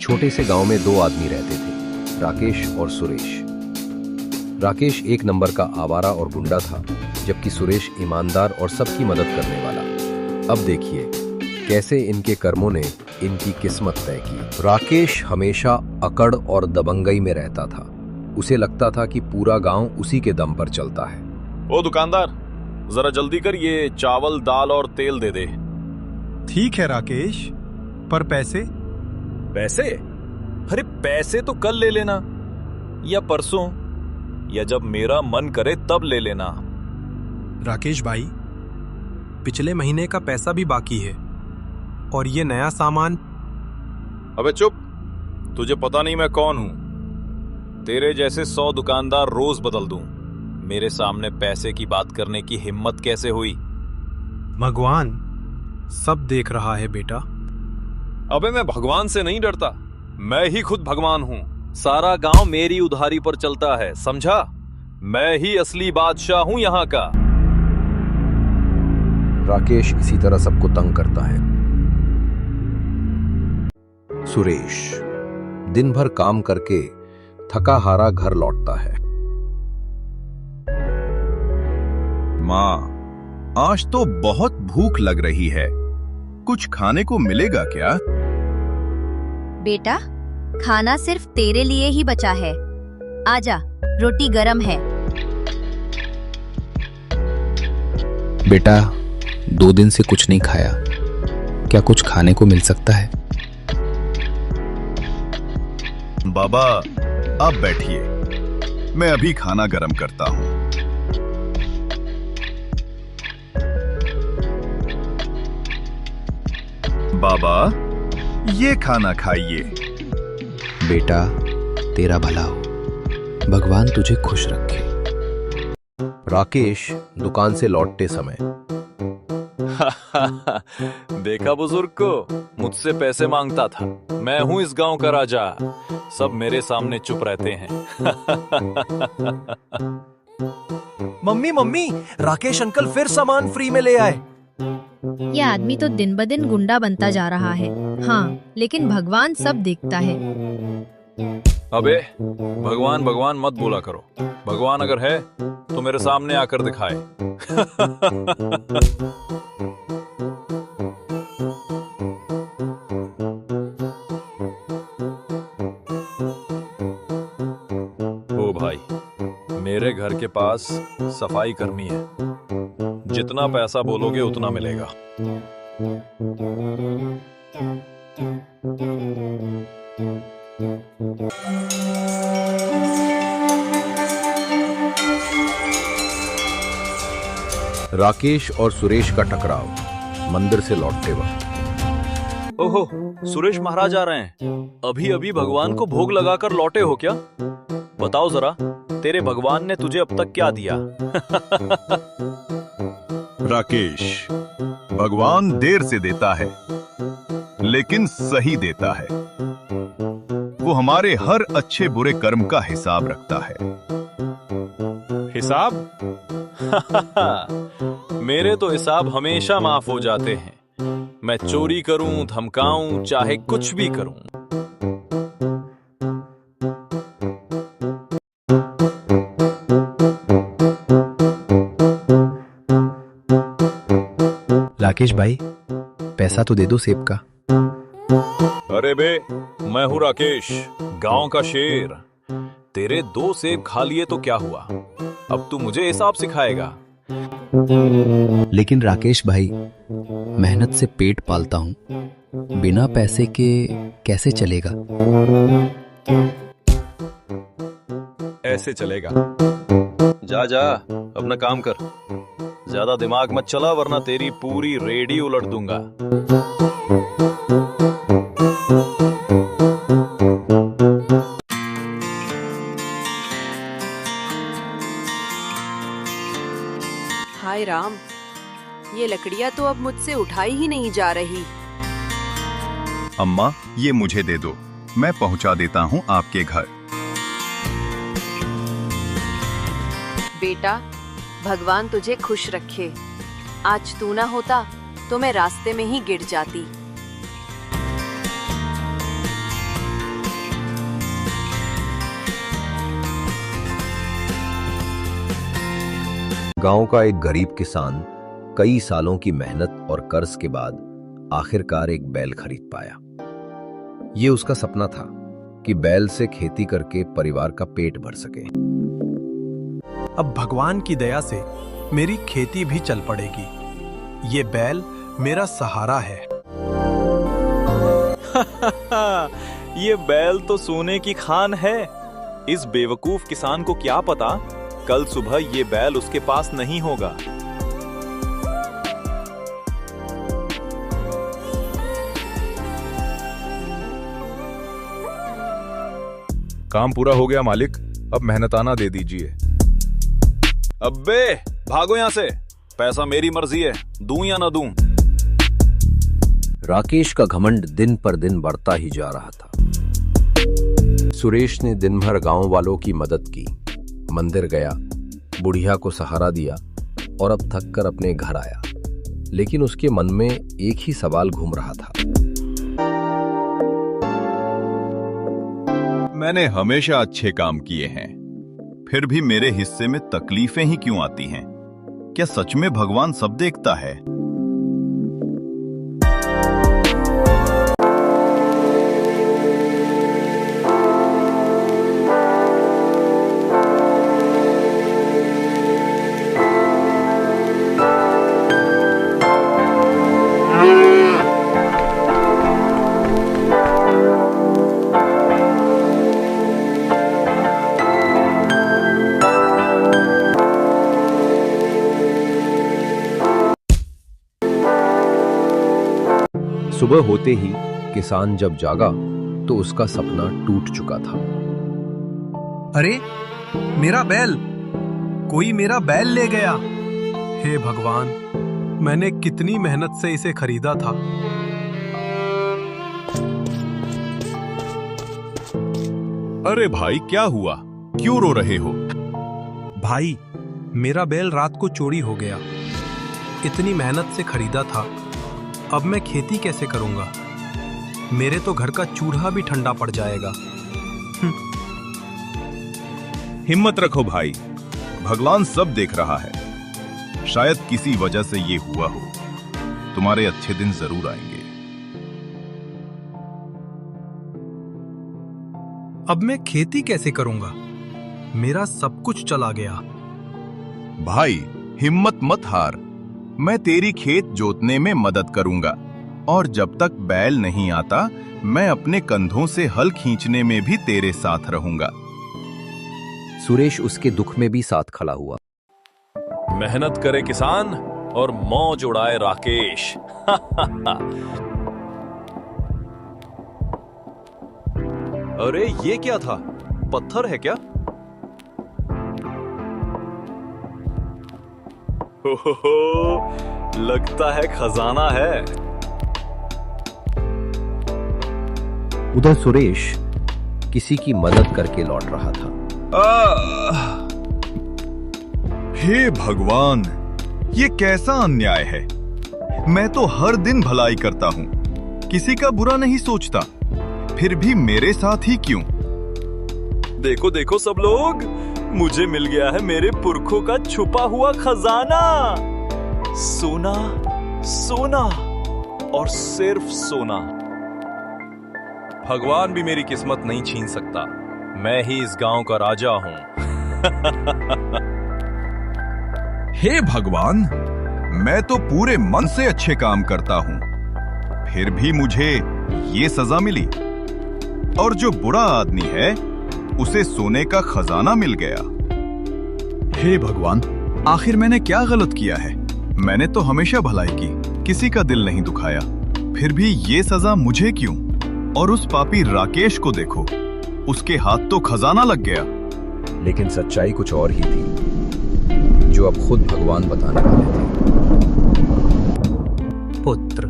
छोटे से गांव में दो आदमी रहते थे, राकेश और सुरेश। राकेश एक नंबर का आवारा और गुंडा था, जबकि सुरेश ईमानदार और सबकी मदद करने वाला। अब देखिए कैसे इनके कर्मों ने इनकी किस्मत तय की। राकेश हमेशा अकड़ और दबंगई में रहता था। उसे लगता था कि पूरा गांव उसी के दम पर चलता है। ओ दुकानदार, जरा जल्दी कर, ये चावल दाल और तेल दे दे। ठीक है राकेश, पर पैसे? पैसे? अरे पैसे तो कल ले लेना, या परसों, या जब मेरा मन करे तब ले लेना। राकेश भाई, पिछले महीने का पैसा भी बाकी है, और ये नया सामान। अबे चुप, तुझे पता नहीं मैं कौन हूं? तेरे जैसे 100 दुकानदार रोज बदल दूं। मेरे सामने पैसे की बात करने की हिम्मत कैसे हुई? भगवान सब देख रहा है बेटा। अबे मैं भगवान से नहीं डरता, मैं ही खुद भगवान हूं। सारा गांव मेरी उधारी पर चलता है, समझा? मैं ही असली बादशाह हूं यहां का। राकेश इसी तरह सबको तंग करता है। सुरेश दिन भर काम करके थका हारा घर लौटता है। माँ, आज तो बहुत भूख लग रही है, कुछ खाने को मिलेगा क्या? बेटा, खाना सिर्फ तेरे लिए ही बचा है। आजा, रोटी गरम है। बेटा, 2 दिन से कुछ नहीं खाया, क्या कुछ खाने को मिल सकता है? बाबा, आप बैठिए, मैं अभी खाना गरम करता हूँ। बाबा, ये खाना खाइए। बेटा, तेरा भला हो, भगवान तुझे खुश रखे। राकेश दुकान से लौटते समय देखा बुजुर्ग को, मुझसे पैसे मांगता था। मैं हूं इस गांव का राजा, सब मेरे सामने चुप रहते हैं। मम्मी मम्मी, राकेश अंकल फिर सामान फ्री में ले आए। ये आदमी तो दिन ब दिन गुंडा बनता जा रहा है। हाँ, लेकिन भगवान सब देखता है। अबे भगवान भगवान मत बोला करो। भगवान अगर है तो मेरे सामने आकर दिखाए। ओ भाई, मेरे घर के पास सफाई कर्मी है, जितना पैसा बोलोगे उतना मिलेगा। राकेश और सुरेश का टकराव मंदिर से लौटते वक्त। ओहो, सुरेश महाराज आ रहे हैं। अभी अभी भगवान को भोग लगाकर लौटे हो क्या? बताओ जरा, तेरे भगवान ने तुझे अब तक क्या दिया? राकेश, भगवान देर से देता है, लेकिन सही देता है। वो हमारे हर अच्छे बुरे कर्म का हिसाब रखता है। हिसाब? मेरे तो हिसाब हमेशा माफ हो जाते हैं। मैं चोरी करूं, धमकाऊं, चाहे कुछ भी करूं। राकेश भाई, पैसा तो दे दो सेब का। अरे बे, मैं हूं राकेश, गांव का शेर। तेरे 2 सेब खा लिए तो क्या हुआ? अब तू मुझे हिसाब सिखाएगा? लेकिन राकेश भाई, मेहनत से पेट पालता हूँ, बिना पैसे के कैसे चलेगा? ऐसे चलेगा। जा जा, अपना काम कर। ज्यादा दिमाग मत चला, वरना तेरी पूरी रेडी उलट दूंगा। हाय राम, ये लकड़ियाँ तो अब मुझसे उठाई ही नहीं जा रही। अम्मा, ये मुझे दे दो, मैं पहुंचा देता हूं आपके घर। बेटा, भगवान तुझे खुश रखे। आज तू ना होता तो मैं रास्ते में ही गिर जाती। गांव का एक गरीब किसान कई सालों की मेहनत और कर्ज के बाद आखिरकार एक बैल खरीद पाया। ये उसका सपना था कि बैल से खेती करके परिवार का पेट भर सके। अब भगवान की दया से मेरी खेती भी चल पड़ेगी। ये बैल मेरा सहारा है। ये बैल तो सोने की खान है। इस बेवकूफ किसान को क्या पता कल सुबह ये बैल उसके पास नहीं होगा। काम पूरा हो गया मालिक, अब मेहनताना दे दीजिए। अब्बे भागो यहां से, पैसा मेरी मर्जी है, दूं या ना दूं। राकेश का घमंड दिन पर दिन बढ़ता ही जा रहा था। सुरेश ने दिन भर गांव वालों की मदद की, मंदिर गया, बुढ़िया को सहारा दिया और अब थक कर अपने घर आया। लेकिन उसके मन में एक ही सवाल घूम रहा था। मैंने हमेशा अच्छे काम किए हैं, फिर भी मेरे हिस्से में तकलीफें ही क्यों आती हैं? क्या सच में भगवान सब देखता है? सुबह होते ही किसान जब जागा तो उसका सपना टूट चुका था। अरे मेरा बैल, कोई मेरा बैल ले गया। हे भगवान, मैंने कितनी मेहनत से इसे खरीदा था। अरे भाई क्या हुआ, क्यों रो रहे हो? भाई, मेरा बैल रात को चोरी हो गया। इतनी मेहनत से खरीदा था, अब मैं खेती कैसे करूंगा? मेरे तो घर का चूल्हा भी ठंडा पड़ जाएगा। हिम्मत रखो भाई, भगवान सब देख रहा है। शायद किसी वजह से ये हुआ हो। तुम्हारे अच्छे दिन जरूर आएंगे। अब मैं खेती कैसे करूंगा? मेरा सब कुछ चला गया। भाई हिम्मत मत हार, मैं तेरी खेत जोतने में मदद करूंगा और जब तक बैल नहीं आता मैं अपने कंधों से हल खींचने में भी तेरे साथ रहूंगा। सुरेश उसके दुख में भी साथ खड़ा हुआ। मेहनत करे किसान और मौज उड़ाए राकेश। अरे ये क्या था, पत्थर है क्या? लगता है खजाना है। उधर सुरेश किसी की मदद करके लौट रहा था। हे भगवान, ये कैसा अन्याय है। मैं तो हर दिन भलाई करता हूँ, किसी का बुरा नहीं सोचता, फिर भी मेरे साथ ही क्यों? देखो देखो सब लोग, मुझे मिल गया है मेरे पुरखों का छुपा हुआ खजाना। सोना, सोना और सिर्फ सोना। भगवान भी मेरी किस्मत नहीं छीन सकता। मैं ही इस गांव का राजा हूं। हे भगवान, मैं तो पूरे मन से अच्छे काम करता हूँ, फिर भी मुझे ये सजा मिली। और जो बुरा आदमी है उसे सोने का खजाना मिल गया। हे भगवान, आखिर मैंने क्या गलत किया है? मैंने तो हमेशा भलाई की, किसी का दिल नहीं दुखाया, फिर भी ये सजा मुझे क्यों? और उस पापी राकेश को देखो, उसके हाथ तो खजाना लग गया। लेकिन सच्चाई कुछ और ही थी, जो अब खुद भगवान बताने वाले थे। पुत्र,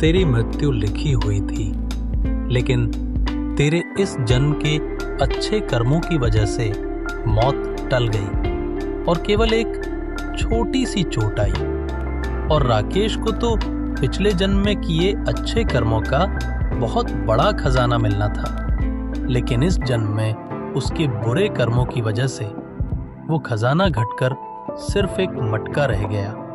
तेरी मृत्यु लिखी हुई थी, लेकिन तेरे इस जन्म के अच्छे कर्मों की वजह से मौत टल गई और केवल एक छोटी सी चोट आई। और राकेश को तो पिछले जन्म में किए अच्छे कर्मों का बहुत बड़ा खजाना मिलना था, लेकिन इस जन्म में उसके बुरे कर्मों की वजह से वो खजाना घटकर सिर्फ एक मटका रह गया।